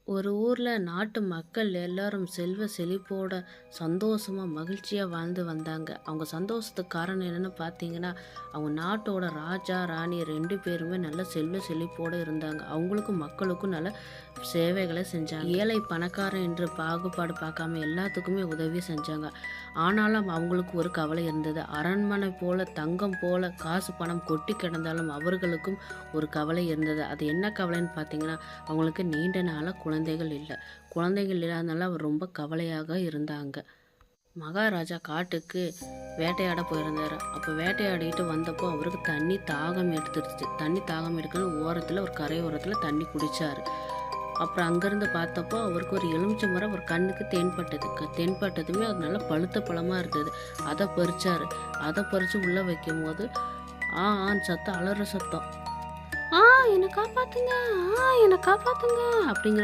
ஒரு ஊர்ல நாட்டு மக்கள் எல்லாரும் செல்வ செழிப்போட சந்தோஷமா மகிழ்ச்சியா வாழ்ந்து வந்தாங்க. அவங்க சந்தோஷத்துக்கு காரணம் என்னன்னு பார்த்தீங்கன்னா, அவங்க நாட்டோட ராஜா, ராணி 2 பேருமே நல்ல செல்வ செழிப்போட இருந்தாங்க. அவங்களுக்கும் மக்களுக்கும் நல்ல சேவைகளை செஞ்சாங்க. ஏழை பணக்காரன் என்று பாகுபாடு பார்க்காம எல்லாத்துக்குமே உதவி செஞ்சாங்க. ஆனாலும் அவங்களுக்கு ஒரு கவலை இருந்தது. அரண்மனை போல, தங்கம் போல, காசு பணம் கொட்டி கிடந்தாலும் அவர்களுக்கும் ஒரு கவலை இருந்தது. அது என்ன கவலைன்னு பார்த்தீங்கன்னா, அவங்களுக்கு நீண்ட நாளாக குழந்தைகள் இல்லை. குழந்தைகள் இல்லாதனால அவர் ரொம்ப கவலையாக இருந்தாங்க. மகாராஜா காட்டுக்கு வேட்டையாட போயிருந்தார். அப்போ வேட்டையாடிட்டு வந்தப்போ அவருக்கு தண்ணி தாகம் எடுத்துருச்சு. தண்ணி தாகம் எடுக்கணும் ஓரத்தில் ஒரு கரையோரத்தில் தண்ணி குடித்தார். அப்புறம் அங்கேருந்து பார்த்தப்போ அவருக்கு ஒரு எலுமிச்சை மரம் ஒரு கண்ணுக்கு தென்பட்டது. தென்பட்டதுமே அது நல்லா பழுத்த பழமாக இருந்தது. அதை பறிச்சார். அதை பறித்து உள்ளே வைக்கும் போது ஆன்னு சத்தம், அலற சத்தம். என்னை காப்பாத்துங்க, என்னை காப்பாத்துங்க அப்படிங்கிற